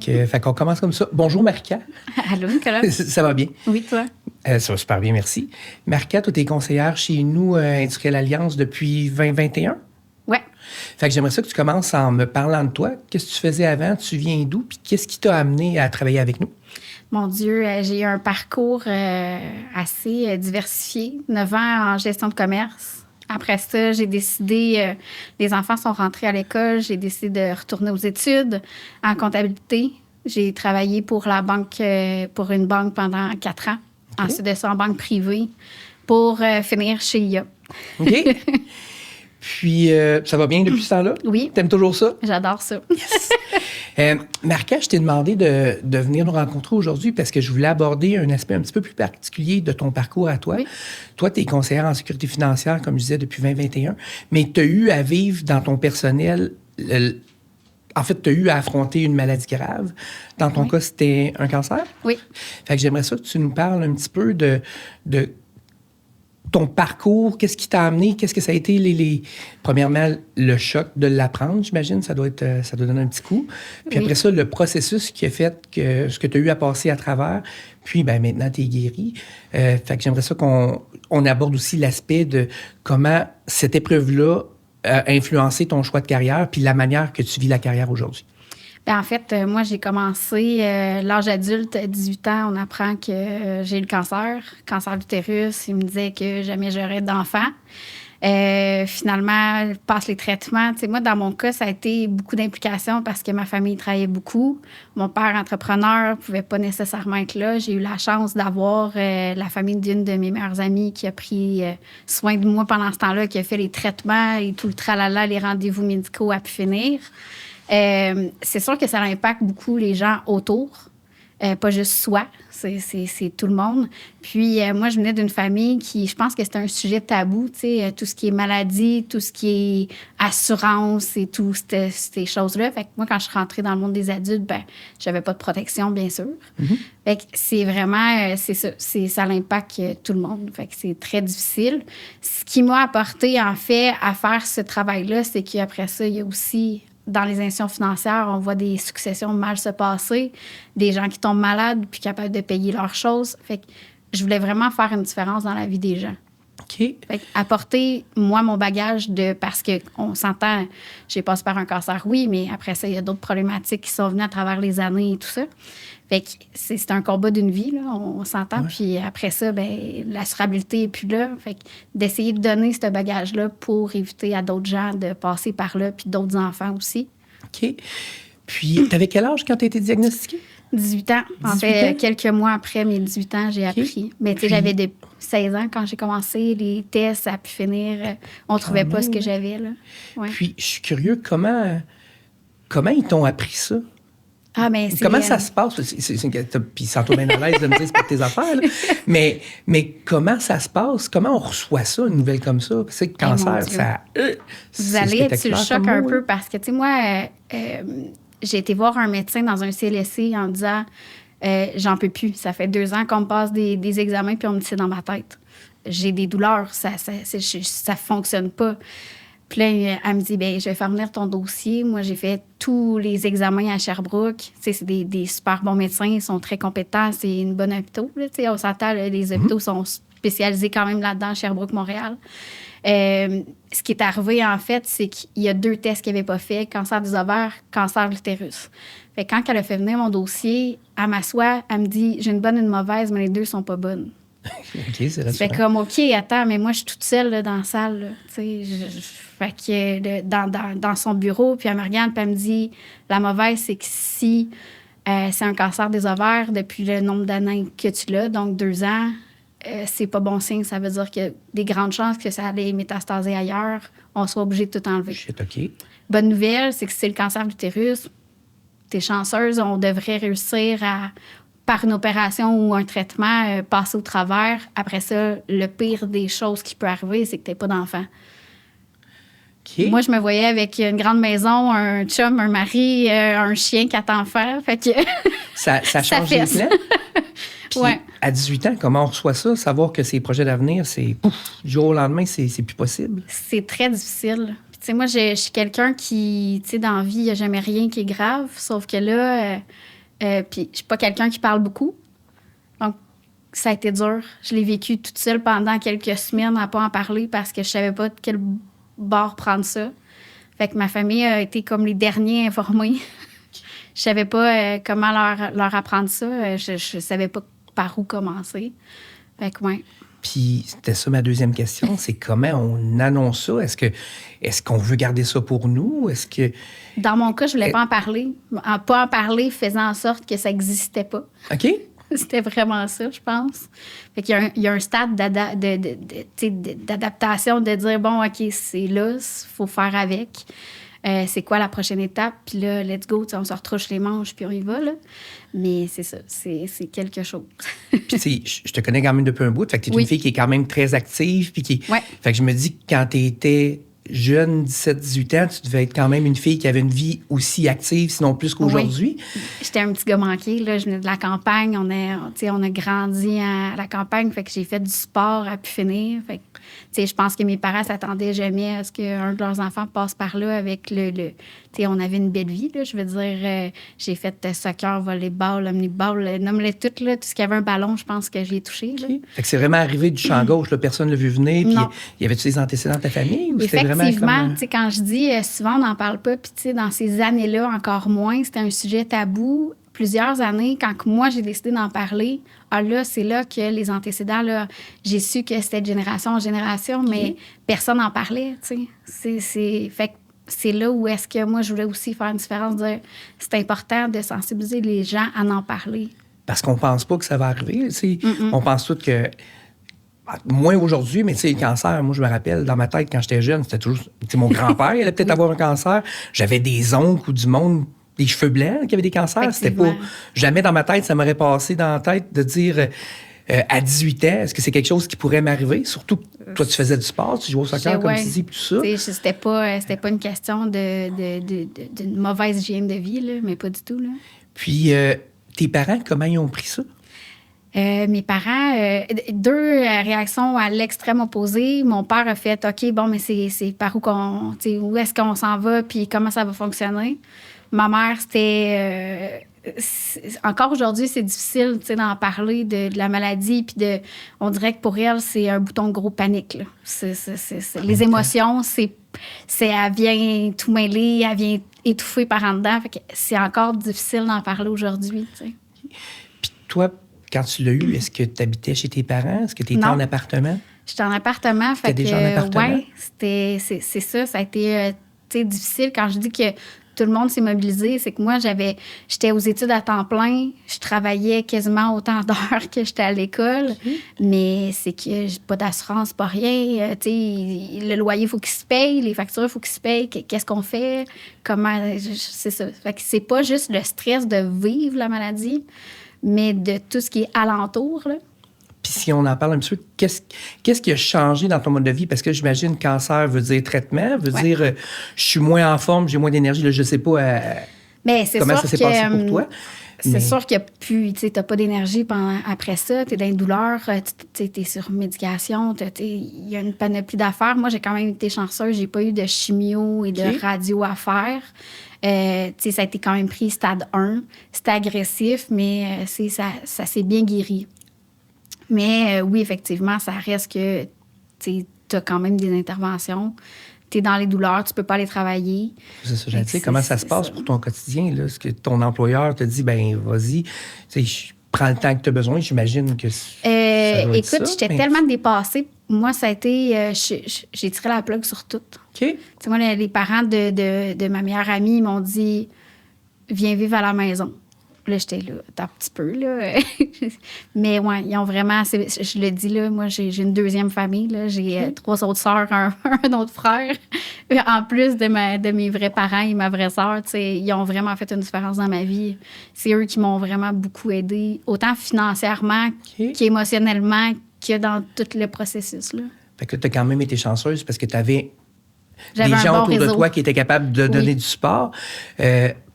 Fait qu'on commence comme ça. Bonjour, Marika. Allô, Nicolas. Ça va bien? Oui, toi? Ça va super bien, merci. Marika, toi, t'es conseillère chez nous, Industrielle Alliance, depuis 2021? Ouais. Fait que j'aimerais ça que tu commences en me parlant de toi. Qu'est-ce que tu faisais avant? Tu viens d'où? Puis qu'est-ce qui t'a amené à travailler avec nous? Mon Dieu, j'ai eu un parcours assez diversifié. 9 ans en gestion de commerce. Après ça, j'ai décidé, les enfants sont rentrés à l'école, j'ai décidé de retourner aux études en comptabilité. J'ai travaillé pour la banque, pour une banque pendant 4 ans. Okay. Ensuite de ça, en banque privée, pour finir chez IA. OK. Puis, ça va bien depuis ce temps-là? Oui. T'aimes toujours ça? J'adore ça. Yes! Marika, je t'ai demandé de venir nous rencontrer aujourd'hui parce que je voulais aborder un aspect un petit peu plus particulier de ton parcours à toi. Oui. Toi, tu es conseillère en sécurité financière, comme je disais, depuis 2021, mais tu as eu à vivre dans ton personnel... En fait, tu as eu à affronter une maladie grave. Dans ton cas, c'était un cancer? Oui. Fait que j'aimerais ça que tu nous parles un petit peu de ton parcours, qu'est-ce qui t'a amené, qu'est-ce que ça a été, premièrement, le choc de l'apprendre, j'imagine, ça doit donner un petit coup. Puis après ça, le processus qui a fait que ce que tu as eu à passer à travers, puis ben maintenant, tu es guéri. Fait que j'aimerais ça qu'on aborde aussi l'aspect de comment cette épreuve-là a influencé ton choix de carrière, puis la manière que tu vis la carrière aujourd'hui. Bien, en fait, moi, j'ai commencé l'âge adulte, 18 ans, on apprend que j'ai eu le cancer d'utérus. Il me disait que jamais j'aurais d'enfant. Finalement, je passe les traitements. Tu sais, moi, dans mon cas, ça a été beaucoup d'implications parce que ma famille travaillait beaucoup. Mon père, entrepreneur, ne pouvait pas nécessairement être là. J'ai eu la chance d'avoir la famille d'une de mes meilleures amies qui a pris soin de moi pendant ce temps-là, qui a fait les traitements et tout le tralala, les rendez-vous médicaux à pu finir. C'est sûr que ça impacte beaucoup les gens autour, pas juste soi, c'est tout le monde. Puis moi, je venais d'une famille qui, je pense que c'était un sujet tabou, tu sais, tout ce qui est maladie, tout ce qui est assurance et tout ces choses-là. Fait que moi, quand je suis rentrée dans le monde des adultes, ben, j'avais pas de protection, bien sûr. Mm-hmm. Fait que c'est vraiment, ça impacte tout le monde. Fait que c'est très difficile. Ce qui m'a apporté, en fait, à faire ce travail-là, c'est qu'après ça, il y a aussi... Dans les institutions financières, on voit des successions mal se passer, des gens qui tombent malades puis capables de payer leurs choses. Fait que je voulais vraiment faire une différence dans la vie des gens. OK. Fait que apporter, moi, mon bagage parce qu'on s'entend, j'ai passé par un cancer, oui, mais après ça, il y a d'autres problématiques qui sont venues à travers les années et tout ça. Fait que c'est un combat d'une vie, là, on s'entend. Ouais. Puis après ça, ben l'assurabilité n'est plus là. Fait que d'essayer de donner ce bagage-là pour éviter à d'autres gens de passer par là, puis d'autres enfants aussi. OK. Puis, tu avais quel âge quand tu as été diagnostiquée? 18 ans. En fait, quelques mois après mes 18 ans, j'ai appris. Mais tu sais, j'avais 16 ans quand j'ai commencé. Les tests, ça a pu finir. On ne trouvait pas ce que j'avais, là. Ouais. Puis, je suis curieux, comment ils t'ont appris ça? Ah, mais comment ça se passe? Puis, sans toi bien à l'aise de me dire c'est pas tes affaires, là. Mais comment ça se passe? Comment on reçoit ça, une nouvelle comme ça? C'est que le cancer, ça... Vous allez être sur le choc un peu parce que, tu sais, moi, j'ai été voir un médecin dans un CLSC en disant j'en peux plus. Ça fait 2 ans qu'on me passe des examens puis on me dit c'est dans ma tête. J'ai des douleurs, ça fonctionne pas. Puis là, elle me dit, bien, je vais faire venir ton dossier. Moi, j'ai fait tous les examens à Sherbrooke. Tu sais, c'est des super bons médecins, ils sont très compétents, c'est une bonne hôpital. Tu sais, on s'entend, les hôpitaux sont spécialisés quand même là-dedans, Sherbrooke, Montréal. Ce qui est arrivé, en fait, c'est qu'il y a 2 tests qu'elle n'avait pas fait, cancer des ovaires, cancer de l'utérus. Fait que quand elle a fait venir mon dossier, elle m'assoit, elle me dit, j'ai une bonne et une mauvaise, mais les 2 sont pas bonnes. OK, c'est rassurant. Fait comme, OK, attends, mais moi, je suis toute seule là, dans la salle. Tu sais, fait que dans son bureau, puis elle me regarde, puis elle me dit, la mauvaise, c'est que si c'est un cancer des ovaires depuis le nombre d'années que tu l'as, donc 2 ans, c'est pas bon signe. Ça veut dire qu'il y a des grandes chances que ça allait métastaser ailleurs. On soit obligé de tout enlever. Shit, OK. Bonne nouvelle, c'est que si c'est le cancer de l'utérus, t'es chanceuse, on devrait réussir à... par une opération ou un traitement, passer au travers. Après ça, le pire des choses qui peut arriver, c'est que tu n'aies pas d'enfant. Okay. Moi, je me voyais avec une grande maison, un chum, un mari, un chien, 4 enfants. Fait que ça change les plans? Puis, ouais. À 18 ans, comment on reçoit ça? Savoir que ces projets d'avenir, c'est pouf, du jour au lendemain, c'est plus possible? C'est très difficile. Puis, Tu sais, moi, je suis quelqu'un qui, tu sais, dans la vie, il n'y a jamais rien qui est grave. Sauf que là, puis je suis pas quelqu'un qui parle beaucoup. Donc, ça a été dur. Je l'ai vécu toute seule pendant quelques semaines à pas en parler parce que je savais pas de quel bord prendre ça. Fait que ma famille a été comme les derniers informés. Je savais pas comment leur apprendre ça. Je savais pas par où commencer. Fait que, ouais. Puis, c'était ça ma deuxième question, c'est comment on annonce ça? Est-ce qu'on veut garder ça pour nous? Est-ce que... Dans mon cas, je voulais pas en parler. Pas en parler faisant en sorte que ça n'existait pas. OK. C'était vraiment ça, je pense. Fait qu'il y a un stade d'adaptation, de dire, bon, OK, c'est là, il faut faire avec. C'est quoi la prochaine étape? Puis là, let's go, on se retrouche les manches, puis on y va, là. Mais c'est ça, c'est quelque chose. Puis, je te connais quand même depuis un bout. Fait que tu es une fille qui est quand même très active. Puis qui... Ouais. Fait que je me dis que quand tu étais jeune, 17-18 ans, tu devais être quand même une fille qui avait une vie aussi active, sinon plus qu'aujourd'hui. Oui. J'étais un petit gars manqué, là. Je venais de la campagne. On a grandi à la campagne. Fait que j'ai fait du sport à pu finir. Fait que, je pense que mes parents s'attendaient jamais à ce qu'un de leurs enfants passe par là avec on avait une belle vie, là. Je veux dire, j'ai fait soccer, volleyball, omniball, nomme-les toutes, là. Tout ce qui avait un ballon, je pense que j'ai touché, là. Okay. Fait que c'est vraiment arrivé du champ gauche, là. Personne ne l'a vu venir. Puis, y avait-tu des antécédents de ta famille? Ou c'était vraiment effectivement, quand je dis souvent, on n'en parle pas, puis dans ces années-là, encore moins, c'était un sujet tabou. Plusieurs années, quand moi, j'ai décidé d'en parler, là, c'est là que les antécédents, là, j'ai su que c'était de génération en génération, mais personne n'en parlait, tu sais. Fait que c'est là où est-ce que moi, je voulais aussi faire une différence, dire c'est important de sensibiliser les gens à en parler. Parce qu'on pense pas que ça va arriver, on pense tout que... Moins aujourd'hui, mais tu sais, le cancer, moi, je me rappelle, dans ma tête, quand j'étais jeune, c'était toujours... mon grand-père, il allait peut-être avoir un cancer. J'avais des oncles ou du monde, des cheveux blancs qui avaient des cancers. C'était pas... Jamais dans ma tête, ça m'aurait passé dans la tête de dire... à 18 ans, est-ce que c'est quelque chose qui pourrait m'arriver? Surtout que toi, tu faisais du sport, tu jouais au soccer, comme tu dis, tout ça. C'était pas une question d'une mauvaise hygiène de vie, là, mais pas du tout, là. Puis, tes parents, comment ils ont pris ça? Mes parents, deux réactions à l'extrême opposé. Mon père a fait, OK, bon, mais c'est par où est-ce qu'on s'en va, puis comment ça va fonctionner. Ma mère, c'était... encore aujourd'hui, c'est difficile d'en parler de la maladie. Puis on dirait que pour elle, c'est un bouton de gros panique. Là. Les émotions, elle vient tout mêler, elle vient étouffer par en dedans. Fait que c'est encore difficile d'en parler aujourd'hui. T'sais. Puis toi, quand tu l'as eu, est-ce que tu habitais chez tes parents? Est-ce que tu étais en appartement? J'étais en appartement. T'étais déjà en appartement? Oui, c'est ça. Ça a été difficile. Quand je dis que tout le monde s'est mobilisé, c'est que moi, j'étais aux études à temps plein. Je travaillais quasiment autant d'heures que j'étais à l'école. Mais c'est que j'ai pas d'assurance, pas rien. Le loyer, il faut qu'il se paye. Les factures, il faut qu'ils se payent. Qu'est-ce qu'on fait? Comment? C'est ça. Fait que c'est pas juste le stress de vivre la maladie, mais de tout ce qui est alentour, là. Puis si on en parle un petit peu, qu'est-ce qui a changé dans ton mode de vie? Parce que j'imagine cancer veut dire traitement, veut dire je suis moins en forme, j'ai moins d'énergie. Là, je sais pas comment ça s'est passé pour toi. C'est sûr qu'il n'y a plus, tu n'as pas d'énergie après ça, tu es dans une douleur, tu es sur médication, il y a une panoplie d'affaires. Moi, j'ai quand même été chanceuse, j'ai pas eu de chimio et de radio à faire. Ça a été quand même pris stade 1. C'était agressif, mais ça s'est bien guéri. Mais oui, effectivement, ça reste que tu as quand même des interventions. Tu es dans les douleurs, tu peux pas aller travailler. C'est ça, j'allais dire. Comment ça se passe pour ton quotidien? Là? Est-ce que ton employeur te dit, ben vas-y, prends le temps que tu as besoin? J'imagine que ça doit être écoute, j'étais tellement dépassée. Moi, ça a été... j'ai tiré la plug sur tout. OK. Moi, les parents de ma meilleure amie m'ont dit, viens vivre à la maison. Là, j'étais là, un petit peu, là. Mais ouais, ils ont vraiment... Je le dis, là, moi, j'ai une deuxième famille, là. J'ai 3 autres sœurs, un autre frère. En plus de mes vrais parents et ma vraie sœur, tu sais, ils ont vraiment fait une différence dans ma vie. C'est eux qui m'ont vraiment beaucoup aidée, autant financièrement qu'émotionnellement, que dans tout le processus, là. Fait que tu as quand même été chanceuse parce que tu avais des gens autour de toi qui étaient capables de donner du support.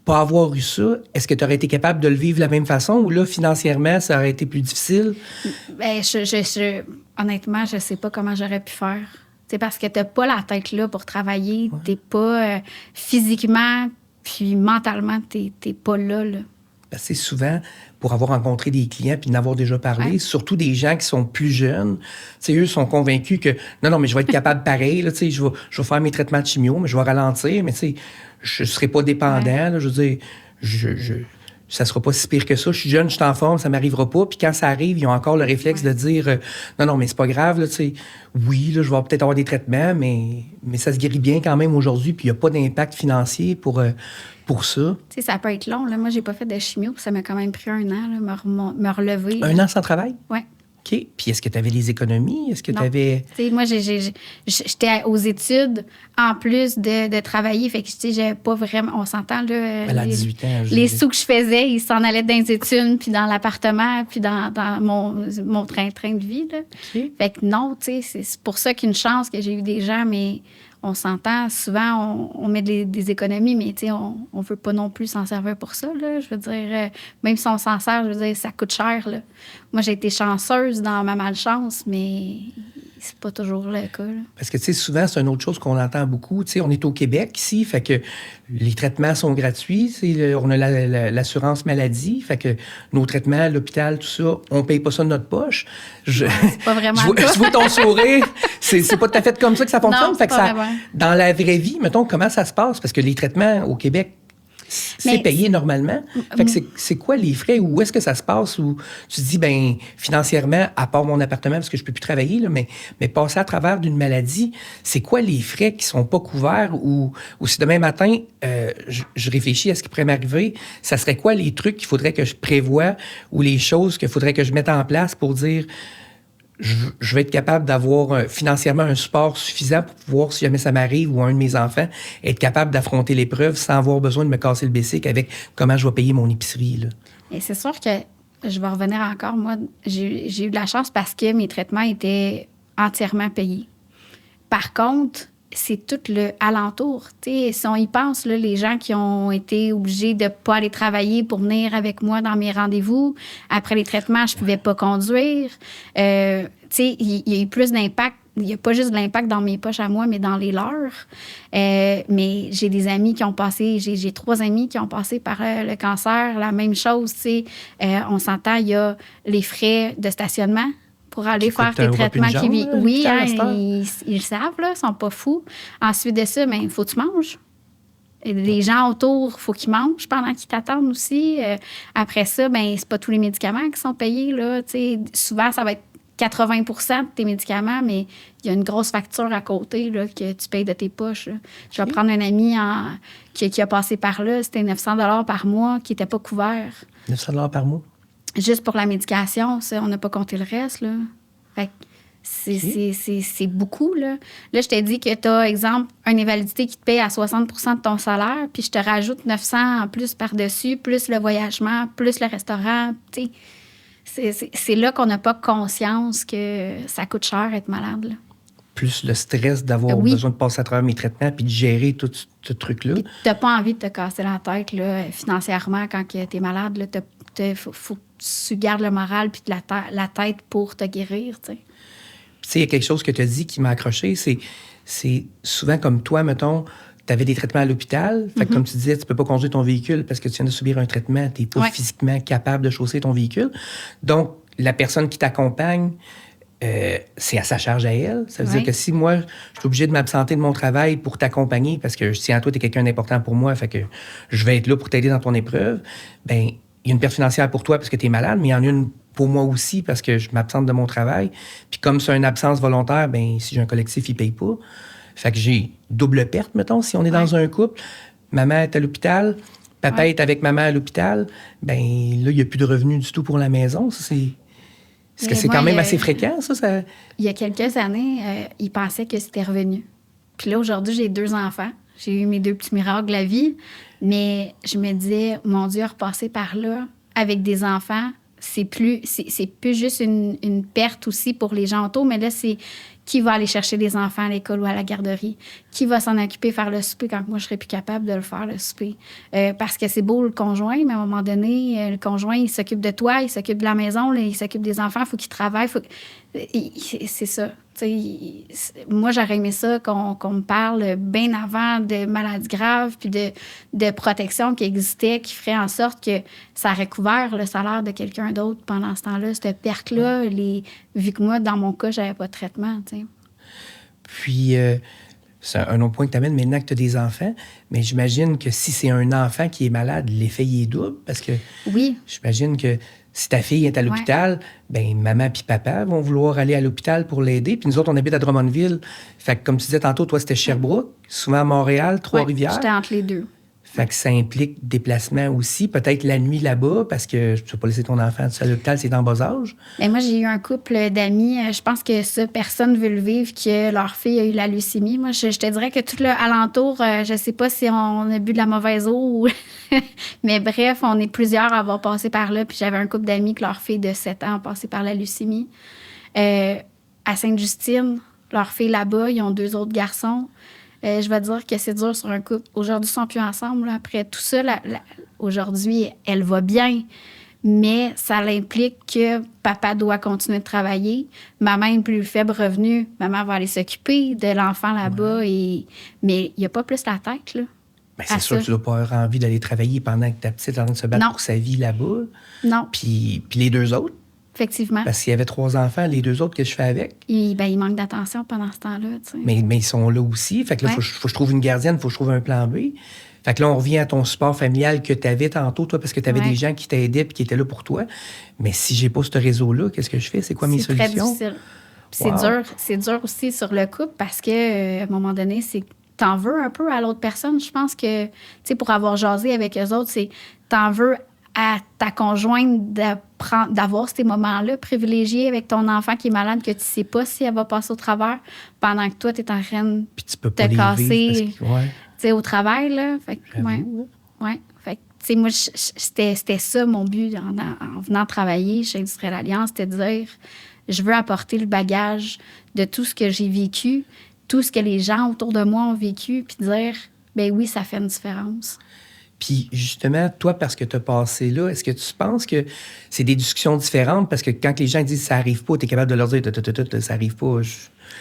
Pas avoir eu ça, est-ce que tu aurais été capable de le vivre de la même façon ou là, financièrement, ça aurait été plus difficile? Bien, honnêtement, je sais pas comment j'aurais pu faire. C'est parce que tu n'as pas la tête là pour travailler. Tu n'es pas physiquement, puis mentalement, tu n'es pas là. Parce que souvent, pour avoir rencontré des clients puis n'avoir déjà parlé, surtout des gens qui sont plus jeunes, eux sont convaincus que non, mais je vais être capable pareil, là, je vais faire mes traitements de chimio, mais je vais ralentir, mais je ne serai pas dépendant. Là, je veux dire, ça sera pas si pire que ça. Je suis jeune, je suis en forme, ça m'arrivera pas. Puis quand ça arrive, ils ont encore le réflexe de dire non, mais c'est pas grave. Là, oui, là, je vais peut-être avoir des traitements, mais ça se guérit bien quand même aujourd'hui. Puis il n'y a pas d'impact financier pour ça. Ça peut être long. Là. Moi, j'ai pas fait de chimio, puis ça m'a quand même pris 1 an, là, me relever. Un an sans travail? Oui. OK. Puis est-ce que tu avais les économies? Est-ce que tu avais... Moi, j'étais aux études en plus de travailler. Fait que, j'avais pas vraiment... On s'entend, là... Elle a 18 ans. Les sous que je faisais, ils s'en allaient dans les études, puis dans l'appartement, puis dans mon train-train de vie, là. Okay. Fait que non, c'est pour ça qu'une chance que j'ai eu des gens, mais... On s'entend, souvent, on met des économies, mais on ne veut pas non plus s'en servir pour ça. Là. Je veux dire, même si on s'en sert, je veux dire, ça coûte cher. Là. Moi, j'ai été chanceuse dans ma malchance, mais c'est pas toujours le cas. Là. Parce que, souvent, c'est une autre chose qu'on entend beaucoup. On est au Québec ici, fait que les traitements sont gratuits. On a l'assurance maladie, fait que nos traitements à l'hôpital, tout ça, on paye pas ça de notre poche. C'est pas vraiment je vois ton sourire. C'est pas tout à fait comme ça que ça fonctionne. Non, fait que dans la vraie vie, mettons, comment ça se passe? Parce que les traitements au Québec, c'est payé normalement. Fait que c'est quoi les frais? Où est-ce que ça se passe? Où tu te dis, financièrement, à part mon appartement, parce que je peux plus travailler, là, mais passer à travers d'une maladie, c'est quoi les frais qui sont pas couverts? Ou si demain matin, je réfléchis à ce qui pourrait m'arriver, ça serait quoi les trucs qu'il faudrait que je prévoie ou les choses qu'il faudrait que je mette en place pour dire... Je vais être capable d'avoir financièrement un support suffisant pour pouvoir, si jamais ça m'arrive ou un de mes enfants, être capable d'affronter l'épreuve sans avoir besoin de me casser le bessic avec comment je vais payer mon épicerie. Là. Et c'est sûr que je vais revenir encore. Moi, j'ai eu de la chance parce que mes traitements étaient entièrement payés. Par contre, c'est tout le alentour. T'sais, si on y pense, là, les gens qui ont été obligés de ne pas aller travailler pour venir avec moi dans mes rendez-vous, après les traitements, je ne pouvais pas conduire. Il y a eu plus d'impact. Il n'y a pas juste de l'impact dans mes poches à moi, mais dans les leurs. Mais j'ai des amis qui ont passé... J'ai 3 amis qui ont passé par le cancer. La même chose, on s'entend, il y a les frais de stationnement pour aller faire tes traitements qui vivent. Oui, ils le savent, là, ils sont pas fous. Ensuite de ça, il faut que tu manges. Et les gens autour, il faut qu'ils mangent pendant qu'ils t'attendent aussi. Après ça, c'est pas tous les médicaments qui sont payés. Là, souvent, ça va être 80 de tes médicaments, mais il y a une grosse facture à côté là, que tu payes de tes poches. Là. Je vais prendre un ami qui a passé par là. C'était 900 $ par mois qui n'était pas couvert. 900 $ par mois? Juste pour la médication, ça, on n'a pas compté le reste, là. Fait que c'est beaucoup, là. Là, je t'ai dit que tu as, exemple, une invalidité qui te paye à 60 de ton salaire, puis je te rajoute 900 en plus par-dessus, plus le voyagement, plus le restaurant, tu sais. C'est là qu'on n'a pas conscience que ça coûte cher être malade, là. Plus le stress d'avoir besoin de passer à travers mes traitements puis de gérer tout ce truc-là. Tu n'as pas envie de te casser la tête, là, financièrement, quand tu es malade, là, faut que tu gardes le moral puis la tête pour te guérir, tu sais. Tu sais, il y a quelque chose que tu as dit qui m'a accroché, c'est souvent comme toi, mettons, tu avais des traitements à l'hôpital. Fait que comme tu disais, tu peux pas conduire ton véhicule parce que tu viens de subir un traitement, tu n'es pas physiquement capable de chausser ton véhicule. Donc, la personne qui t'accompagne, c'est à sa charge à elle. Ça veut dire que si moi, je suis obligé de m'absenter de mon travail pour t'accompagner parce que je tiens à toi, tu es quelqu'un d'important pour moi, fait que je vais être là pour t'aider dans ton épreuve, il y a une perte financière pour toi parce que tu es malade, mais il y en a une pour moi aussi parce que je m'absente de mon travail. Puis comme c'est une absence volontaire, si j'ai un collectif, il ne paye pas. Fait que j'ai double perte, mettons, si on est dans un couple. Maman est à l'hôpital, papa est avec maman à l'hôpital, là, il n'y a plus de revenus du tout pour la maison. Ça, est-ce que c'est quand même assez fréquent, ça? Il y a quelques années, ils pensaient que c'était revenu. Puis là, aujourd'hui, j'ai 2 enfants. J'ai eu mes 2 petits miracles de la vie. Mais je me disais, mon Dieu, repasser par là avec des enfants, c'est plus juste une perte aussi pour les gens autour, mais là, c'est qui va aller chercher les enfants à l'école ou à la garderie? Qui va s'en occuper, faire le souper quand moi, je serais plus capable de le faire, le souper? Parce que c'est beau, le conjoint, mais à un moment donné, le conjoint, il s'occupe de toi, il s'occupe de la maison, là, il s'occupe des enfants, il faut qu'il travaille. C'est ça. Moi, j'aurais aimé ça qu'on me parle bien avant de maladies graves puis de protection qui existait, qui ferait en sorte que ça aurait couvert le salaire de quelqu'un d'autre pendant ce temps-là. Cette perte-là, vu que moi, dans mon cas, j'avais pas de traitement. T'sais. Puis, c'est un autre point que tu amènes maintenant que tu as des enfants, mais j'imagine que si c'est un enfant qui est malade, l'effet il est double parce que oui. J'imagine que si ta fille est à l'hôpital, ben maman puis papa vont vouloir aller à l'hôpital pour l'aider. Puis nous autres, on habite à Drummondville. Fait que comme tu disais tantôt, toi, c'était Sherbrooke, souvent à Montréal, Trois-Rivières. J'étais entre les deux. Fait que ça implique déplacement aussi, peut-être la nuit là-bas, parce que tu ne peux pas laisser ton enfant à l'hôpital, c'est en bas âge. Mais moi, j'ai eu un couple d'amis, je pense que ça, personne ne veut le vivre, que leur fille a eu la leucémie. Moi, je te dirais que tout le alentour, je sais pas si on a bu de la mauvaise eau, ou mais bref, on est plusieurs à avoir passé par là. Puis j'avais un couple d'amis que leur fille de 7 ans a passé par la leucémie. À Sainte-Justine, leur fille là-bas, ils ont 2 autres garçons. Je vais dire que c'est dur sur un couple. Aujourd'hui, ils sont plus ensemble. Là. Après tout ça, aujourd'hui, elle va bien. Mais ça implique que papa doit continuer de travailler. Maman est plus faible revenu. Maman va aller s'occuper de l'enfant là-bas. Mais il n'y a pas plus la tête, là. Ben, c'est sûr que tu ne dois pas avoir envie d'aller travailler pendant que ta petite est en train de se battre pour sa vie là-bas. Non. Puis les 2 autres? Effectivement. Parce qu'il y avait 3 enfants, les 2 autres, qu'est-ce que je fais avec? Il manque d'attention pendant ce temps-là. Tu sais. Mais ils sont là aussi. Fait que là, il faut que je trouve une gardienne, il faut que je trouve un plan B. Fait que là, on revient à ton support familial que tu avais tantôt, toi, parce que tu avais des gens qui t'aidaient et qui étaient là pour toi. Mais si j'ai pas ce réseau-là, qu'est-ce que je fais? C'est quoi mes solutions? C'est très difficile. C'est dur aussi sur le couple parce que à un moment donné, c'est t'en veux un peu à l'autre personne. Je pense que, tu sais, pour avoir jasé avec eux autres, c'est t'en veux à ta conjointe d'avoir ces moments-là privilégiés avec ton enfant qui est malade, que tu sais pas si elle va passer au travers pendant que toi, tu es en train de te casser au travail. Là. Fait que, ouais. Fait que, tu sais, moi, c'était ça mon but en venant travailler chez Industrielle Alliance, c'était de dire, je veux apporter le bagage de tout ce que j'ai vécu, tout ce que les gens autour de moi ont vécu, puis dire, ben oui, ça fait une différence. Puis, justement, toi, parce que tu as passé là, est-ce que tu penses que c'est des discussions différentes? Parce que quand les gens disent ça arrive pas, tu es capable de leur dire ça arrive pas.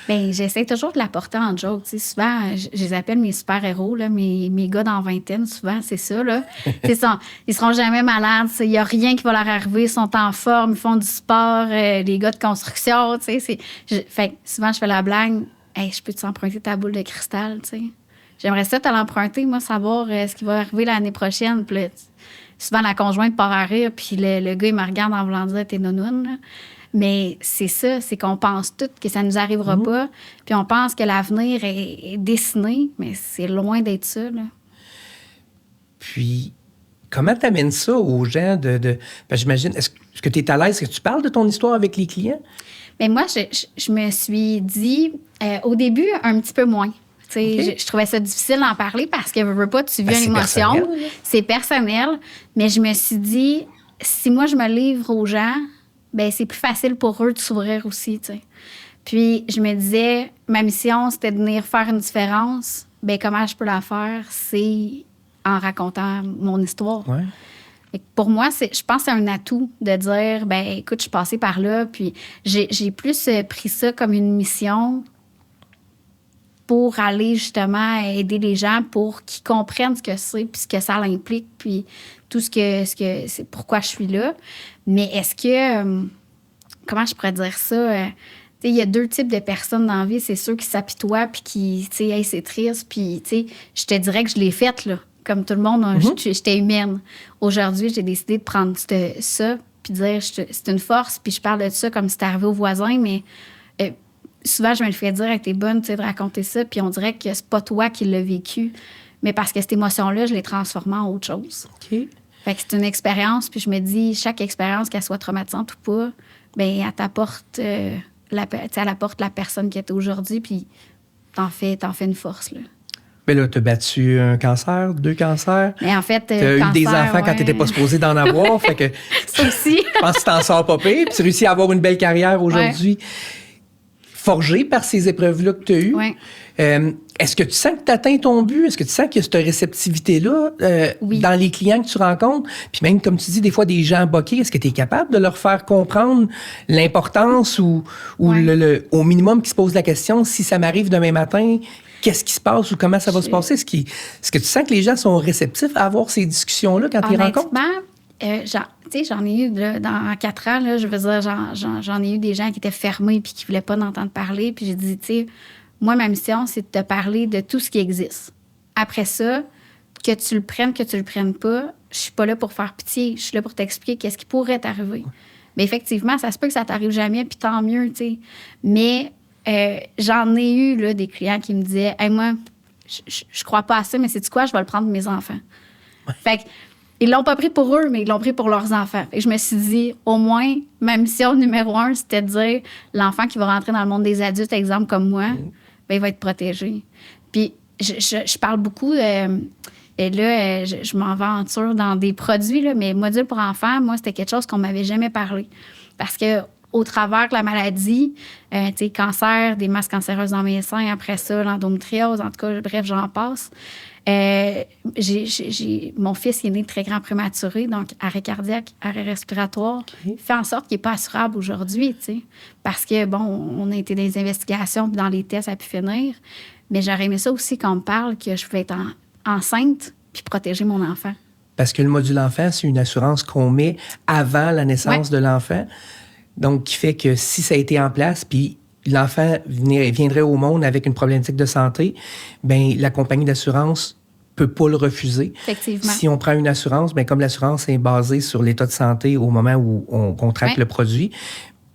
Bien, j'essaie toujours de l'apporter en joke. T'sais, souvent, je les appelle mes super-héros, là, mes gars dans vingtaine, souvent, c'est ça. Là. Ils seront jamais malades. Il n'y a rien qui va leur arriver. Ils sont en forme, ils font du sport, les gars de construction. Fait souvent, je fais la blague. Hey, je peux t'emprunter ta boule de cristal, tu sais. J'aimerais ça te l'emprunter, moi, savoir ce qui va arriver l'année prochaine. Puis là, souvent, la conjointe part à rire, puis le gars, il me regarde en voulant dire « t'es nounoune ». Mais c'est ça, c'est qu'on pense tout que ça nous arrivera pas. Puis on pense que l'avenir est dessiné, mais c'est loin d'être ça, là. Puis, comment tu amènes ça aux gens parce que j'imagine, est-ce que tu es à l'aise? Est-ce que tu parles de ton histoire avec les clients? Bien, moi, je me suis dit, au début, un petit peu moins. Okay. Je trouvais ça difficile d'en parler parce que, veux pas, tu vis une émotion. C'est personnel. Mais je me suis dit, si moi, je me livre aux gens, ben c'est plus facile pour eux de s'ouvrir aussi, tu sais. Puis, je me disais, ma mission, c'était de venir faire une différence. Ben comment je peux la faire? C'est en racontant mon histoire. Ouais. Pour moi, je pense que c'est un atout de dire, ben écoute, je suis passée par là, puis j'ai plus pris ça comme une mission pour aller justement aider les gens pour qu'ils comprennent ce que c'est, puis ce que ça implique, puis tout ce que c'est pourquoi je suis là. Mais est-ce que, comment je pourrais dire ça? Il y a 2 types de personnes dans la vie. C'est ceux qui s'apitoient, puis qui, tu sais, hey, c'est triste, puis, tu sais, je te dirais que je l'ai faite, là. Comme tout le monde, j'étais humaine. Aujourd'hui, j'ai décidé de prendre ça, puis de dire, c'est une force, puis je parle de ça comme si c'était arrivé au voisin, mais souvent, je me le fais dire, t'es bonne, tu sais, de raconter ça, puis on dirait que c'est pas toi qui l'as vécu, mais parce que cette émotion-là, je l'ai transformée en autre chose. OK. Fait que c'est une expérience, puis je me dis, chaque expérience, qu'elle soit traumatisante ou pas, bien, elle t'apporte, elle apporte la personne qui est aujourd'hui, puis t'en fais une force, là. Mais là, tu as battu un cancer, 2 cancers. Mais en fait, tu as eu des enfants quand tu n'étais pas supposé d'en avoir. Fait que, ça aussi. Je pense que tu t'en sors pas pire. Puis tu réussis à avoir une belle carrière aujourd'hui. forgé par ces épreuves-là que tu as eues. Oui. Est-ce que tu sens que tu atteins ton but? Est-ce que tu sens qu'il y a cette réceptivité-là Oui. dans les clients que tu rencontres? Puis même, comme tu dis, des fois, des gens boqués, est-ce que tu es capable de leur faire comprendre l'importance ou au minimum qu'ils se posent la question, si ça m'arrive demain matin, qu'est-ce qui se passe ou comment ça va se passer? Est-ce que tu sens que les gens sont réceptifs à avoir ces discussions-là quand tu les rencontres? J'en ai eu là, dans 4 ans, là, je veux dire, j'en ai eu des gens qui étaient fermés puis qui ne voulaient pas d'entendre parler. Puis j'ai dit, tu sais, moi, ma mission, c'est de te parler de tout ce qui existe. Après ça, que tu le prennes pas, je suis pas là pour faire pitié. Je suis là pour t'expliquer qu'est-ce qui pourrait t'arriver. Mais effectivement, ça se peut que ça t'arrive jamais, puis tant mieux, tu sais. Mais j'en ai eu là, des clients qui me disaient, hey, moi, je crois pas à ça, mais c'est quoi, je vais le prendre pour mes enfants. Ouais. Fait que, ils l'ont pas pris pour eux, mais ils l'ont pris pour leurs enfants. Et je me suis dit, au moins, ma mission numéro 1, c'était de dire, l'enfant qui va rentrer dans le monde des adultes, exemple comme moi, ben, il va être protégé. Puis, je parle beaucoup, et là, je m'aventure dans des produits, là, mais module pour enfants, moi, c'était quelque chose qu'on m'avait jamais parlé. Parce que au travers de la maladie, tu sais, cancer, des masses cancéreuses dans mes seins, après ça, l'endométriose, en tout cas, bref, j'en passe. Mon fils il est né de très grand prématuré, donc arrêt cardiaque, arrêt respiratoire. Okay. Fait en sorte qu'il n'est pas assurable aujourd'hui, tu sais. Parce que, bon, on a été dans les investigations, puis dans les tests, ça a pu finir. Mais j'aurais aimé ça aussi qu'on me parle que je pouvais être enceinte puis protéger mon enfant. Parce que le module enfant, c'est une assurance qu'on met avant la naissance de l'enfant. Donc, qui fait que si ça a été en place, puis l'enfant viendrait au monde avec une problématique de santé, bien, la compagnie d'assurance peut pas le refuser. Effectivement. Si on prend une assurance, bien, comme l'assurance est basée sur l'état de santé au moment où on contracte le produit,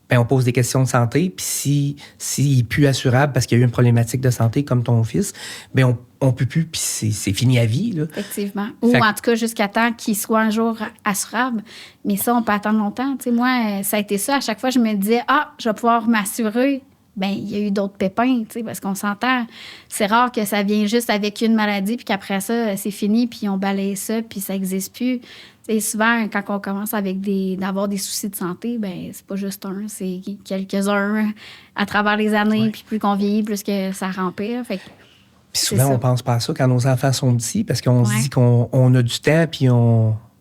bien, on pose des questions de santé, puis s'il n'est plus assurable parce qu'il y a eu une problématique de santé comme ton fils, bien, on peut plus, puis c'est fini à vie, là. Effectivement. Ou en tout cas, jusqu'à temps qu'il soit un jour assurable. Mais ça, on peut attendre longtemps. Tu sais, moi, ça a été ça. À chaque fois, je me disais, je vais pouvoir m'assurer. Bien, il y a eu d'autres pépins, tu sais, parce qu'on s'entend. C'est rare que ça vienne juste avec une maladie, puis qu'après ça, c'est fini, puis on balaye ça, puis ça n'existe plus. Et souvent, quand on commence d'avoir des soucis de santé, bien, c'est pas juste un, c'est quelques-uns à travers les années, puis plus qu'on vieillit, plus que ça rampire. Fait que puis souvent, on pense pas à ça quand nos enfants sont petits, parce qu'on se dit qu'on a du temps, puis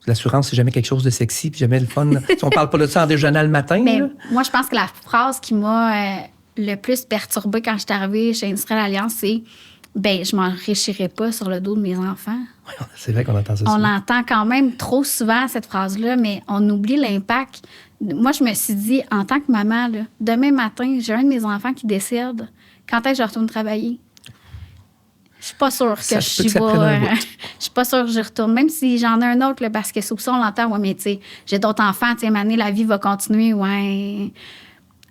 l'assurance, c'est jamais quelque chose de sexy, puis jamais le fun. On parle pas de ça en déjeunant le matin. Mais là. Moi, je pense que la phrase qui m'a le plus perturbée quand je suis arrivée chez Industrielle Alliance, c'est « Bien, je m'enrichirai pas sur le dos de mes enfants. » Oui, c'est vrai qu'on entend ça. On l'entend quand même trop souvent, cette phrase-là, mais on oublie l'impact. Moi, je me suis dit, en tant que maman, là, demain matin, j'ai un de mes enfants qui décède. Quand est-ce que je retourne travailler? Je suis pas sûre que je suis pas. Je suis pas sûre que j'y retourne, même si j'en ai un autre, là, parce que sous ça, on l'entend, mais tu sais, j'ai d'autres enfants, tu sais, année, la vie va continuer, ouais.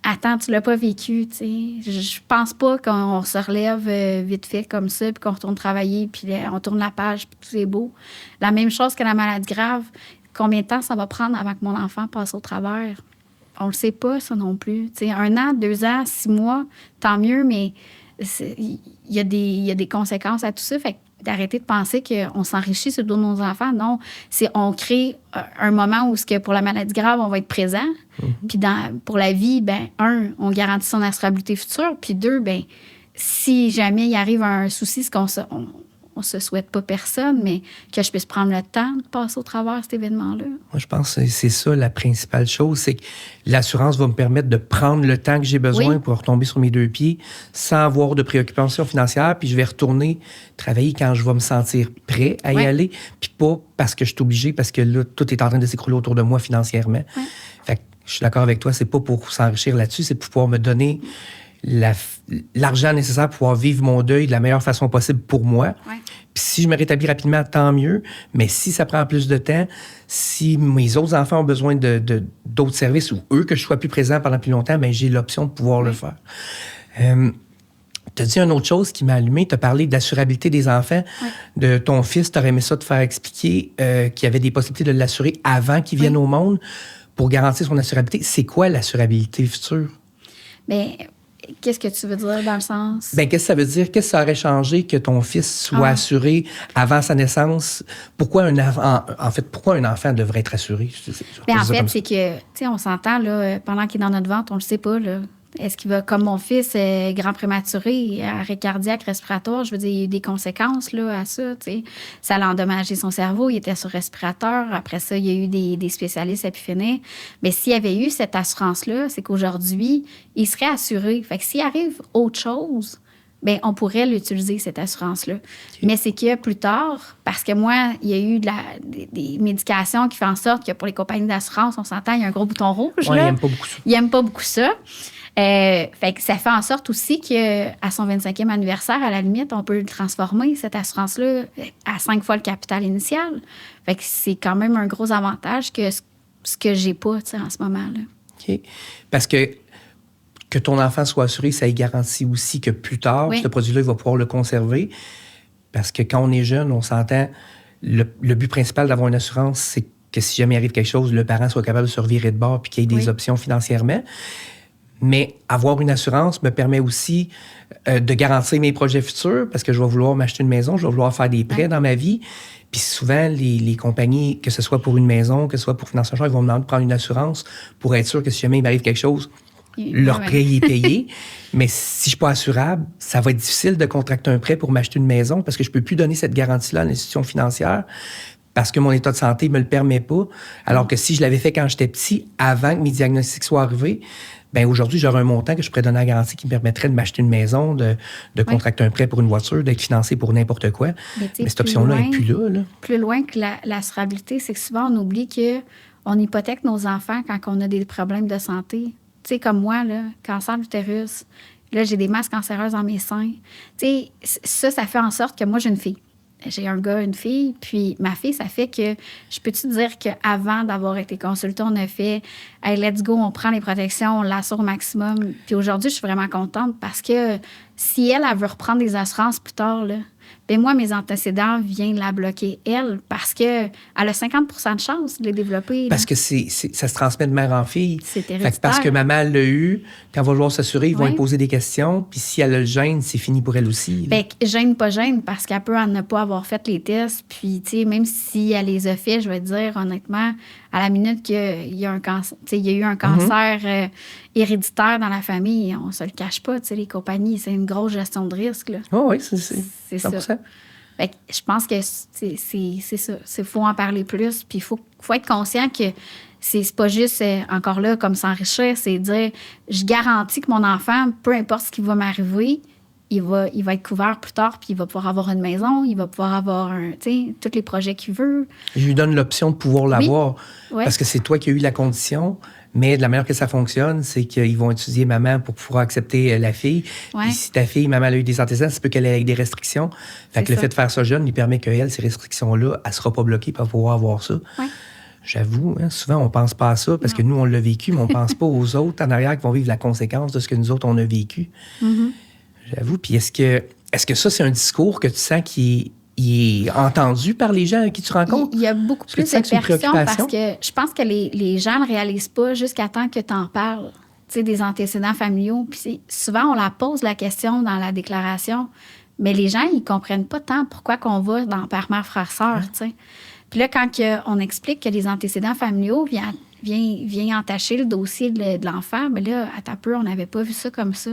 Attends, tu l'as pas vécu, tu sais. Je pense pas qu'on se relève vite fait comme ça, puis qu'on retourne travailler, puis on tourne la page, puis tout est beau. La même chose que la maladie grave. Combien de temps ça va prendre avant que mon enfant passe au travers? On le sait pas, ça non plus. Tu sais, 1 an, 2 ans, 6 mois, tant mieux, mais il y a des conséquences à tout ça. Fait que d'arrêter de penser qu'on s'enrichit sur le dos de nos enfants. Non, on crée un moment où pour la maladie grave, on va être présent. Puis pour la vie, ben 1, on garantit son assurabilité future. Puis 2, ben si jamais il arrive un souci, ce qu'on on se souhaite pas personne, mais que je puisse prendre le temps de passer au travers de cet événement-là. Moi, je pense que c'est ça la principale chose, c'est que l'assurance va me permettre de prendre le temps que j'ai besoin pour retomber sur mes 2 pieds sans avoir de préoccupations financières, puis je vais retourner travailler quand je vais me sentir prêt à y aller, puis pas parce que je suis obligé, parce que là, tout est en train de s'écrouler autour de moi financièrement. Fait que je suis d'accord avec toi, c'est pas pour s'enrichir là-dessus, c'est pour pouvoir me donner l'argent nécessaire pour pouvoir vivre mon deuil de la meilleure façon possible pour moi. Puis si je me rétablis rapidement, tant mieux. Mais si ça prend plus de temps, si mes autres enfants ont besoin d'autres services ou eux, que je sois plus présent pendant plus longtemps, bien, j'ai l'option de pouvoir le faire. Tu as dit une autre chose qui m'a allumé. Tu as parlé d'assurabilité des enfants. De ton fils, tu aurais aimé ça te faire expliquer qu'il y avait des possibilités de l'assurer avant qu'il vienne au monde pour garantir son assurabilité. C'est quoi l'assurabilité future? Bien, qu'est-ce que tu veux dire dans le sens? Bien, qu'est-ce que ça veut dire? Qu'est-ce que ça aurait changé que ton fils soit assuré avant sa naissance? Pourquoi un enfant devrait être assuré? Bien, en fait, c'est que, tu sais, on s'entend, là, pendant qu'il est dans notre ventre, on le sait pas, là. Est-ce qu'il va, comme mon fils, grand prématuré, arrêt cardiaque, respiratoire, je veux dire, il y a eu des conséquences là, à ça, tu sais. Ça a endommagé son cerveau, il était sur respirateur. Après ça, il y a eu des spécialistes à pu finir. Mais s'il y avait eu cette assurance-là, c'est qu'aujourd'hui, il serait assuré. Fait que s'il arrive autre chose, bien, on pourrait l'utiliser, cette assurance-là. Okay. Mais c'est que plus tard, parce que moi, il y a eu des médications qui font en sorte que pour les compagnies d'assurance, on s'entend, il y a un gros bouton rouge. Ouais, là. ils n'aiment pas beaucoup ça. Ils n'aiment pas beaucoup ça. Fait que ça fait en sorte aussi qu'à son 25e anniversaire, à la limite, on peut transformer cette assurance-là à 5 fois le capital initial. Fait que c'est quand même un gros avantage que ce que j'ai pas, tu sais, en ce moment-là. OK. Parce que ton enfant soit assuré, ça y garantit aussi que plus tard, ce produit-là, il va pouvoir le conserver. Parce que quand on est jeune, on s'entend, le but principal d'avoir une assurance, c'est que si jamais il arrive quelque chose, le parent soit capable de se revirer de bord puis qu'il y ait des options financièrement. Mais avoir une assurance me permet aussi de garantir mes projets futurs parce que je vais vouloir m'acheter une maison, je vais vouloir faire des prêts dans ma vie. Puis souvent, les compagnies, que ce soit pour une maison, que ce soit pour financer un champ, ils vont me demander de prendre une assurance pour être sûr que si jamais il m'arrive quelque chose, leur prêt est payé. Mais si je ne suis pas assurable, ça va être difficile de contracter un prêt pour m'acheter une maison parce que je ne peux plus donner cette garantie-là à l'institution financière parce que mon état de santé ne me le permet pas. Alors que si je l'avais fait quand j'étais petit, avant que mes diagnostics soient arrivés, bien aujourd'hui, j'aurais un montant que je pourrais donner à la garantie qui me permettrait de m'acheter une maison, de contracter un prêt pour une voiture, d'être financé pour n'importe quoi. Mais cette option-là n'est plus là. Plus loin que l'assurabilité, c'est que souvent, on oublie qu'on hypothèque nos enfants quand on a des problèmes de santé. Tu sais, comme moi, là, cancer de l'utérus, là, j'ai des masses cancéreuses dans mes seins. Tu sais, ça fait en sorte que moi, j'ai une fille. J'ai un gars, une fille, puis ma fille, ça fait que je peux te dire qu'avant d'avoir été consultée, on a fait « Hey, let's go, on prend les protections, on l'assure au maximum. » Puis aujourd'hui, je suis vraiment contente parce que si elle veut reprendre des assurances plus tard, là, bien moi, mes antécédents viennent la bloquer, elle, parce qu'elle a 50 % de chance de les développer. Là. Parce que ça se transmet de mère en fille. C'est héréditaire. Parce que maman l'a eu, quand elle va vouloir s'assurer, ils vont lui poser des questions, puis si elle a le gène, c'est fini pour elle aussi. Bien, gêne, pas gêne, parce qu'elle peut ne pas avoir fait les tests, puis, tu sais, même si elle les a fait, je vais te dire, honnêtement, à la minute qu'il y a un cancer, il y a eu un cancer héréditaire dans la famille, on se le cache pas, tu sais, les compagnies, c'est une grosse gestion de risque, là. Oh oui, c'est 100%. Ça. Fait que je pense que c'est ça. Il faut en parler plus, puis il faut être conscient que c'est pas juste, encore là, comme s'enrichir, c'est dire, je garantis que mon enfant, peu importe ce qui va m'arriver, il va être couvert plus tard, puis il va pouvoir avoir une maison, il va pouvoir avoir tous les projets qu'il veut. Je lui donne l'option de pouvoir l'avoir, parce que c'est toi qui as eu la condition, mais de la manière que ça fonctionne, c'est qu'ils vont étudier maman pour pouvoir accepter la fille. Puis si ta fille, maman, elle a eu des antécédents, ça peut qu'elle ait avec des restrictions. Fait que le fait de faire ça jeune lui permet qu'elle, ces restrictions-là, elle ne sera pas bloquée pour pouvoir avoir ça. Ouais. J'avoue, souvent, on pense pas à ça parce que nous, on l'a vécu, mais on pense pas aux autres en arrière qui vont vivre la conséquence de ce que nous autres, on a vécu. Mm-hmm. J'avoue. Puis est-ce que ça, c'est un discours que tu sens qui est entendu par les gens avec qui tu rencontres? Il y a beaucoup plus de perception parce que je pense que les gens ne le réalisent pas jusqu'à temps que tu en parles, tu sais, des antécédents familiaux. Puis souvent, on la pose la question dans la déclaration, mais les gens, ils comprennent pas tant pourquoi qu'on va dans père, mère, frère, sœur, tu sais. Puis là, quand on explique que les antécédents familiaux viennent entacher le dossier de l'enfant, bien là, à ta peu, on n'avait pas vu ça comme ça.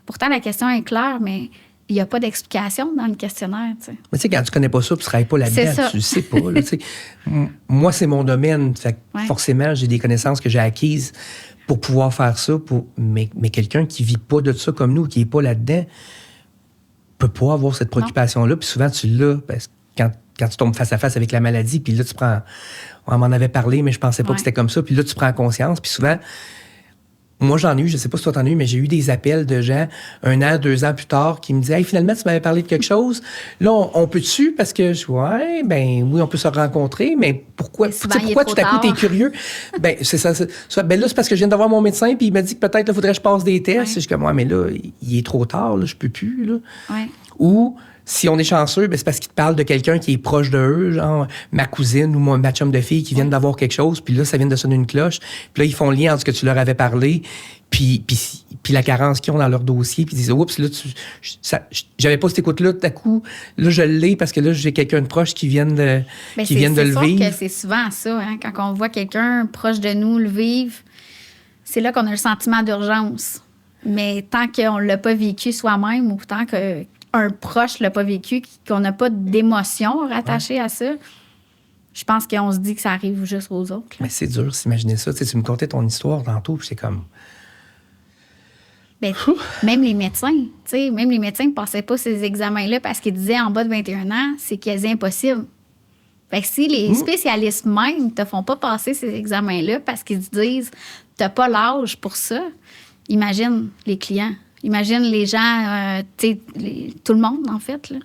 Pourtant, la question est claire, mais il n'y a pas d'explication dans le questionnaire. T'sais. Mais tu sais, quand tu ne connais pas ça, tu ne travailles pas là-dedans, tu ne sais pas. Là, moi, c'est mon domaine. Fait forcément, j'ai des connaissances que j'ai acquises pour pouvoir faire ça. Mais quelqu'un qui ne vit pas de ça comme nous, qui n'est pas là-dedans, ne peut pas avoir cette préoccupation-là. Puis souvent, tu l'as parce que quand tu tombes face à face avec la maladie, puis là, tu prends... On m'en avait parlé, mais je ne pensais pas que c'était comme ça. Puis là, tu prends conscience. Puis souvent... Moi, j'en ai eu, je ne sais pas si toi t'en as eu, mais j'ai eu des appels de gens 1 an, 2 ans plus tard qui me disaient « Hey, finalement, tu m'avais parlé de quelque chose. Là, on peut-tu? » Parce que je dis « Ouais, ben oui, on peut se rencontrer, mais pourquoi tout à coup, t'es curieux? » Ben, c'est ça. Ben là, c'est parce que je viens d'avoir mon médecin, puis il m'a dit que peut-être, il faudrait que je passe des tests. Je suis comme « Ouais, mais là, il est trop tard, là, je peux plus. » là. Ou... Si on est chanceux, ben c'est parce qu'ils te parlent de quelqu'un qui est proche d'eux, genre ma cousine ou ma chum de fille qui viennent d'avoir quelque chose, puis là, ça vient de sonner une cloche. Puis là, ils font le lien entre ce que tu leur avais parlé, puis la carence qu'ils ont dans leur dossier, puis ils disent « Oups, là, j'avais pas cette écoute-là, tout à coup, là, je l'ai parce que là, j'ai quelqu'un de proche qui vient de, le vivre. » C'est sûr que c'est souvent ça, hein, quand on voit quelqu'un proche de nous le vivre, c'est là qu'on a le sentiment d'urgence. Mais tant qu'on ne l'a pas vécu soi-même ou tant qu'un proche ne l'a pas vécu, qu'on n'a pas d'émotion rattachée à ça, je pense qu'on se dit que ça arrive juste aux autres. Là. Mais c'est dur de s'imaginer ça. Tu sais, tu me contais ton histoire tantôt, puis c'est comme... Ben, même les médecins, ne passaient pas ces examens-là parce qu'ils disaient en bas de 21 ans, c'est quasi impossible. Fait que si les spécialistes même ne te font pas passer ces examens-là parce qu'ils te disent tu n'as pas l'âge pour ça, imagine les clients, imagine les gens, tout le monde, en fait. Là.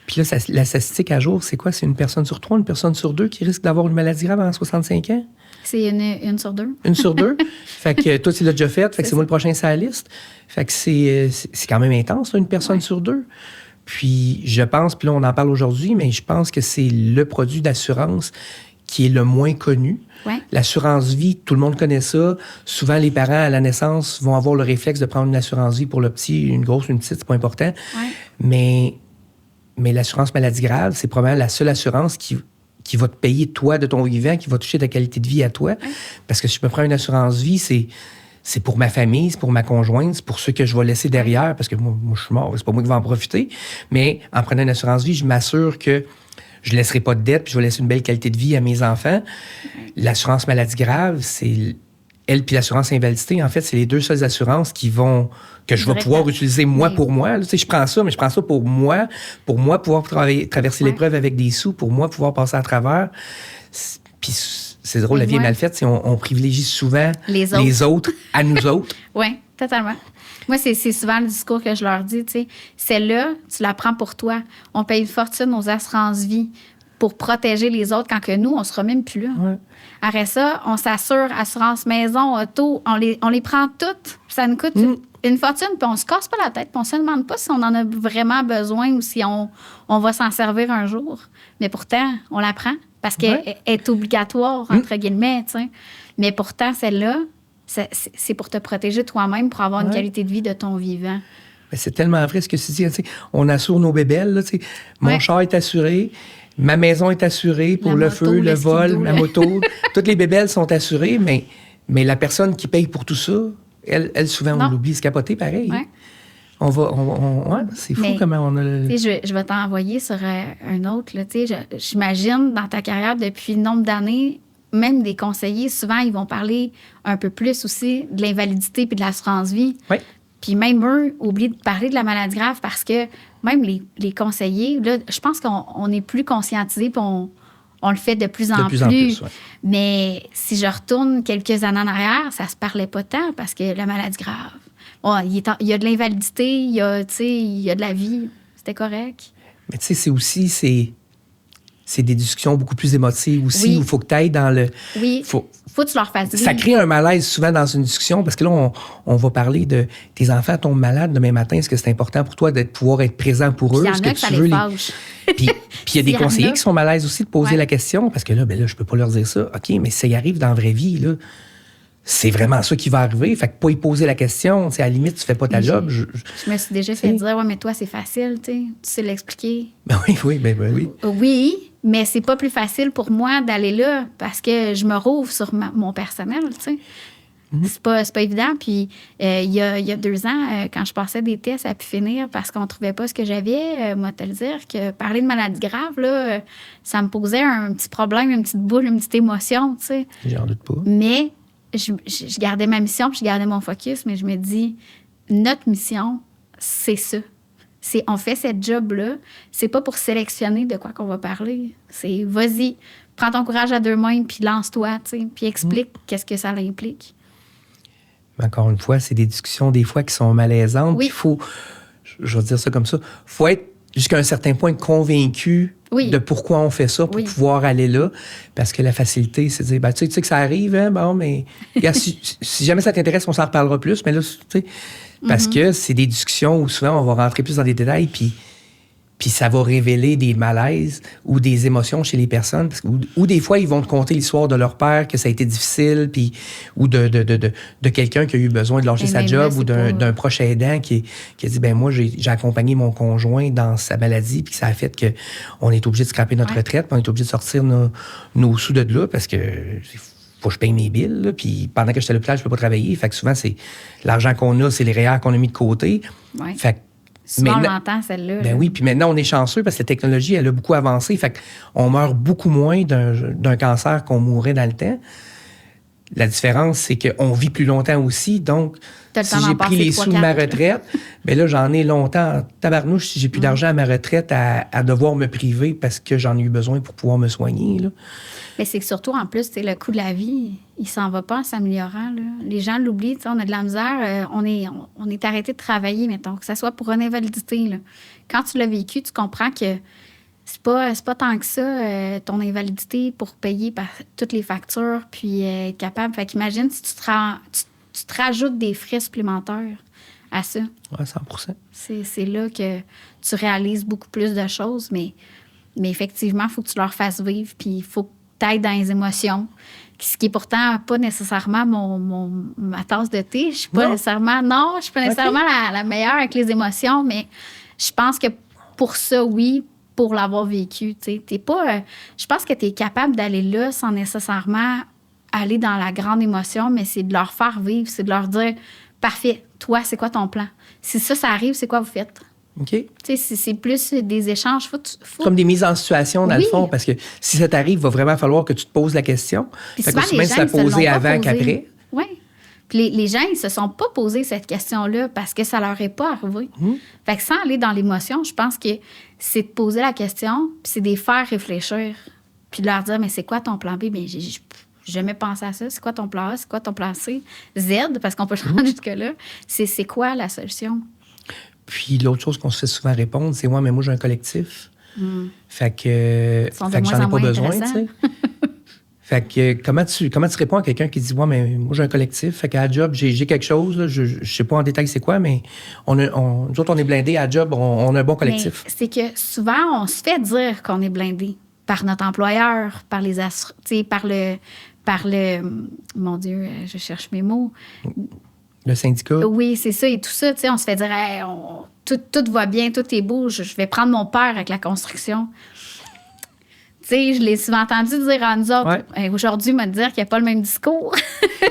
Puis là, la statistique à jour, c'est quoi? C'est une personne sur 3, une personne sur 2 qui risque d'avoir une maladie grave à 65 ans? C'est une sur 2. Une sur 2? Fait que toi, tu l'as déjà fait. Fait que c'est moi le prochain sur la liste. Fait que c'est quand même intense, là, une personne sur 2. Puis je pense, puis là, on en parle aujourd'hui, mais je pense que c'est le produit d'assurance qui est le moins connu. Ouais. L'assurance vie, tout le monde connaît ça. Souvent, les parents, à la naissance, vont avoir le réflexe de prendre une assurance vie pour le petit, une grosse, une petite, c'est pas important. Ouais. Mais l'assurance maladie grave, c'est probablement la seule assurance qui va te payer, toi, de ton vivant, qui va toucher ta qualité de vie à toi. Ouais. Parce que si je me prends une assurance vie, c'est pour ma famille, c'est pour ma conjointe, c'est pour ceux que je vais laisser derrière, parce que moi je suis mort, c'est pas moi qui vais en profiter. Mais en prenant une assurance vie, je m'assure que je ne laisserai pas de dette, puis je vais laisser une belle qualité de vie à mes enfants. L'assurance maladie grave, c'est... Elle puis l'assurance invalidité, en fait, c'est les deux seules assurances que je vais pouvoir utiliser moi pour moi. Tu sais, je prends ça, mais je prends ça pour moi pouvoir traverser l'épreuve avec des sous, pour moi pouvoir passer à travers. Puis c'est drôle, la vie est mal faite. On privilégie souvent les autres à nous autres. Oui, totalement. Moi, c'est souvent le discours que je leur dis, tu sais, celle-là, tu la prends pour toi. On paye une fortune aux assurances-vie pour protéger les autres quand que nous, on ne sera même plus là. Ouais. Après ça, on s'assure, assurance maison, auto, on les prend toutes. Ça nous coûte une fortune, puis on se casse pas la tête, puis on se demande pas si on en a vraiment besoin ou si on va s'en servir un jour. Mais pourtant, on la prend parce qu'elle est obligatoire, entre guillemets, tu sais. Mais pourtant, celle-là, c'est pour te protéger toi-même, pour avoir une qualité de vie de ton vivant. Mais c'est tellement vrai ce que tu dis. Tu sais, on assure nos bébelles. Là, tu sais. Mon char est assuré. Ma maison est assurée pour le feu, le vol, la moto. Toutes les bébelles sont assurées, mais la personne qui paye pour tout ça, elle souvent, on l'oublie. C'est capoté, pareil. Ouais. C'est fou comment on a... Je vais t'envoyer sur un autre. Là, j'imagine, dans ta carrière, depuis le nombre d'années, même des conseillers, souvent, ils vont parler un peu plus aussi de l'invalidité puis de l'assurance-vie. Oui. Puis même eux oublient de parler de la maladie grave parce que même les conseillers, là, je pense qu'on est plus conscientisés puis on le fait de plus en plus. Ouais. Mais si je retourne quelques années en arrière, ça se parlait pas tant parce que la maladie grave, il y a de l'invalidité, il y a de la vie. C'était correct. Mais tu sais, c'est aussi... C'est des discussions beaucoup plus émotives aussi, où il faut que tu ailles dans le... Oui, faut que tu leur fasses dire. Ça crée un malaise souvent dans une discussion, parce que là, on va parler de... Tes enfants tombent malades demain matin, est-ce que c'est important pour toi de pouvoir être présent pour eux? Il y en a que ça les fâche. Puis il y a des conseillers qui sont mal à l'aise aussi de poser la question, parce que là, je peux pas leur dire ça. OK, mais ça y arrive dans la vraie vie, là. C'est vraiment ça qui va arriver. Fait que pas y poser la question, à la limite, tu fais pas ta job. Je me suis déjà fait dire, ouais, mais toi, c'est facile, tu sais l'expliquer. Ben oui. Oui, mais c'est pas plus facile pour moi d'aller là parce que je me rouvre sur mon personnel, tu sais. C'est pas évident. Puis, il y a 2 ans, quand je passais des tests à pu finir parce qu'on trouvait pas ce que j'avais, moi, te le dire, que parler de maladie grave, là, ça me posait un petit problème, une petite boule, une petite émotion, tu sais. J'en doute pas. Mais je gardais ma mission, puis je gardais mon focus, mais je me dis, notre mission, c'est ça. On fait cette job-là, c'est pas pour sélectionner de quoi qu'on va parler. C'est, vas-y, prends ton courage à 2 mains, puis lance-toi, tu sais, puis explique qu'est-ce que ça implique. Encore une fois, c'est des discussions, des fois, qui sont malaisantes. Oui. Il faut, je vais dire ça comme ça, il faut être jusqu'à un certain point convaincu de pourquoi on fait ça pour pouvoir aller là. Parce que la facilité, c'est de dire, tu sais que ça arrive, hein, bon, mais regarde, si jamais ça t'intéresse, on s'en reparlera plus. Mais là, tu sais, parce que c'est des discussions où souvent on va rentrer plus dans des détails, puis ça va révéler des malaises ou des émotions chez les personnes. Ou des fois, ils vont te conter l'histoire de leur père, que ça a été difficile, ou de quelqu'un qui a eu besoin de lâcher sa job, ou d'un proche aidant qui a dit, moi, j'ai accompagné mon conjoint dans sa maladie, puis ça a fait qu'on est obligé de scraper notre retraite, puis on est obligé de sortir nos sous de là, parce que faut que je paye mes billes, là, puis pendant que je suis à l'hôpital, je peux pas travailler. Fait que souvent, c'est l'argent qu'on a, c'est les REER qu'on a mis de côté. Ouais. Fait que souvent, on l'entend, celle-là. Ben là. oui, puis maintenant, on est chanceux parce que la technologie, elle a beaucoup avancé. Fait qu'on meurt beaucoup moins d'un cancer qu'on mourrait dans le temps. La différence, c'est qu'on vit plus longtemps aussi. Donc, si j'ai pris les sous de ma retraite, bien là, j'en ai longtemps. Tabarnouche, si j'ai plus d'argent à ma retraite à devoir me priver parce que j'en ai eu besoin pour pouvoir me soigner. Là. Mais c'est que surtout, en plus, le coût de la vie, il s'en va pas en s'améliorant. Là. Les gens l'oublient. On a de la misère. On est arrêté de travailler, mettons, que ce soit pour une invalidité. Là. Quand tu l'as vécu, tu comprends que c'est pas tant que ça, ton invalidité pour payer toutes les factures puis être capable. Fait qu'imagine si tu te rajoutes des frais supplémentaires à ça. Oui, 100%. C'est là que tu réalises beaucoup plus de choses, mais effectivement, il faut que tu leur fasses vivre puis il faut que tu ailles dans les émotions. Ce qui est pourtant pas nécessairement ma tasse de thé. Je suis pas nécessairement la meilleure avec les émotions, mais je pense que pour ça, oui, pour l'avoir vécu. T'es pas, je pense que tu es capable d'aller là sans nécessairement aller dans la grande émotion, mais c'est de leur faire vivre, c'est de leur dire « Parfait, toi, c'est quoi ton plan? Si ça arrive, c'est quoi vous faites? » OK. C'est plus des échanges. Comme des mises en situation, dans le fond, parce que si ça t'arrive, il va vraiment falloir que tu te poses la question. Puis fait souvent, que même si la poser avant qu'après. Oui. Puis les gens, ils se sont pas posé cette question-là parce que ça leur est pas arrivé. Fait que sans aller dans l'émotion, je pense que c'est de poser la question, puis c'est de les faire réfléchir, puis de leur dire, mais c'est quoi ton plan B? Bien, j'ai jamais pensé à ça. C'est quoi ton plan A? C'est quoi ton plan C? Z, parce qu'on peut changer jusque-là. C'est quoi la solution? Puis l'autre chose qu'on se fait souvent répondre, c'est « Ouais, mais moi, j'ai un collectif. Fait que j'en ai pas besoin, tu sais. » Fait que comment tu réponds à quelqu'un qui dit « Ouais, mais moi, j'ai un collectif. Fait qu'à la job, j'ai quelque chose. Là, je sais pas en détail c'est quoi, mais nous autres, on est blindés. À la job, on a un bon collectif. » Mais c'est que souvent, on se fait dire qu'on est blindé par notre employeur, par les par le... Mon Dieu, je cherche mes mots. Le syndicat. Oui, c'est ça. Et tout ça, tu sais, on se fait dire hey, tout va bien, tout est beau. Je vais prendre mon père avec la construction. Tu sais, je l'ai souvent entendu dire à nous autres. Ouais. Aujourd'hui, il m'a dit qu'il n'y a pas le même discours.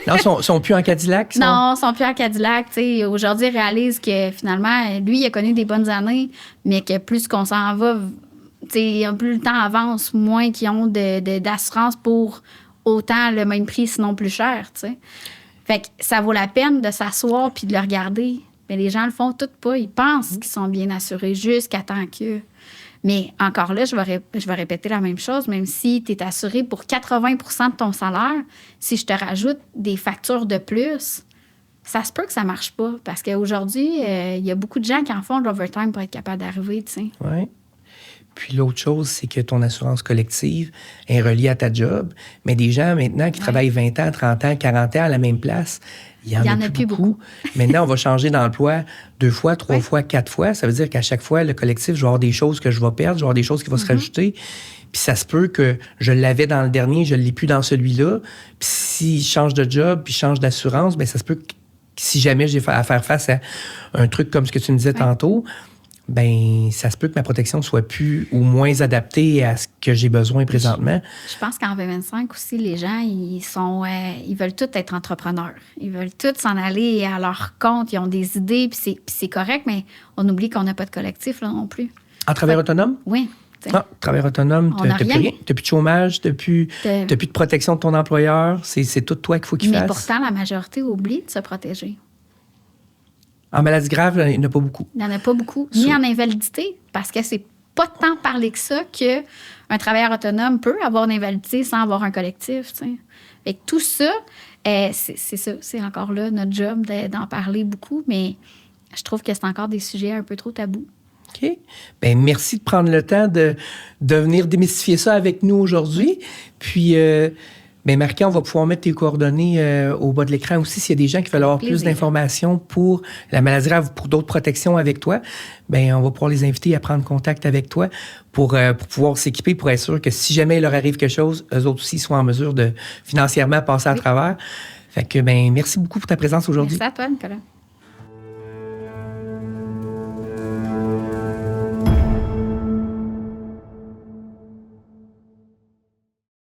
Non, ils sont plus en Cadillac? Non, ils sont plus en Cadillac. Tu sais, aujourd'hui, ils réalisent que finalement, lui, il a connu des bonnes années, mais que plus qu'on s'en va, tu sais, plus le temps avance, moins qu'ils ont d'assurance pour autant le même prix, sinon plus cher, tu sais. Fait que ça vaut la peine de s'asseoir puis de le regarder. Mais les gens le font tout pas. Ils pensent qu'ils sont bien assurés jusqu'à temps que... Mais encore là, je vais répéter la même chose, même si tu es assuré pour 80% de ton salaire, si je te rajoute des factures de plus, ça se peut que ça marche pas. Parce qu'aujourd'hui, il y a beaucoup de gens qui en font de l'overtime pour être capable d'arriver, tu sais. Oui. Puis l'autre chose, c'est que ton assurance collective est reliée à ta job. Mais des gens maintenant qui travaillent 20 ans, 30 ans, 40 ans à la même place, il y en a plus beaucoup. Maintenant, on va changer d'emploi 2 fois, 3 fois, 4 fois. Ça veut dire qu'à chaque fois, le collectif, je vais avoir des choses que je vais perdre, je vais avoir des choses qui vont se rajouter. Puis ça se peut que je l'avais dans le dernier, je ne l'ai plus dans celui-là. Puis si je change de job, puis je change d'assurance, bien ça se peut que si jamais j'ai à faire face à un truc comme ce que tu me disais tantôt, ben ça se peut que ma protection soit plus ou moins adaptée à ce que j'ai besoin présentement. Je pense qu'en 2025 aussi, les gens, ils veulent tous être entrepreneurs. Ils veulent tous s'en aller à leur compte. Ils ont des idées, puis c'est correct, mais on oublie qu'on n'a pas de collectif là non plus. En travailleur autonome? Oui. Ah, travailleur autonome, tu n'as plus rien. Tu n'as plus de chômage, tu n'as plus de protection de ton employeur. C'est tout toi qu'il faut qu'il fasse. Mais pourtant, la majorité oublie de se protéger. En maladie grave, il n'y en a pas beaucoup. Il n'y en a pas beaucoup. Ni en invalidité, parce que c'est pas tant parler que ça qu'un travailleur autonome peut avoir une invalidité sans avoir un collectif. T'sais. Fait que tout ça, c'est ça. C'est encore là notre job d'en parler beaucoup, mais je trouve que c'est encore des sujets un peu trop tabous. OK. Bien, merci de prendre le temps de venir démystifier ça avec nous aujourd'hui. Puis... bien, Marie, on va pouvoir mettre tes coordonnées au bas de l'écran aussi. S'il y a des gens qui veulent avoir plus d'informations pour la maladie grave ou pour d'autres protections avec toi, bien, on va pouvoir les inviter à prendre contact avec toi pour pouvoir s'équiper, pour être sûr que si jamais il leur arrive quelque chose, eux autres aussi soient en mesure de financièrement passer à travers. Fait que, bien, merci beaucoup pour ta présence aujourd'hui. Merci à toi, Nicolas.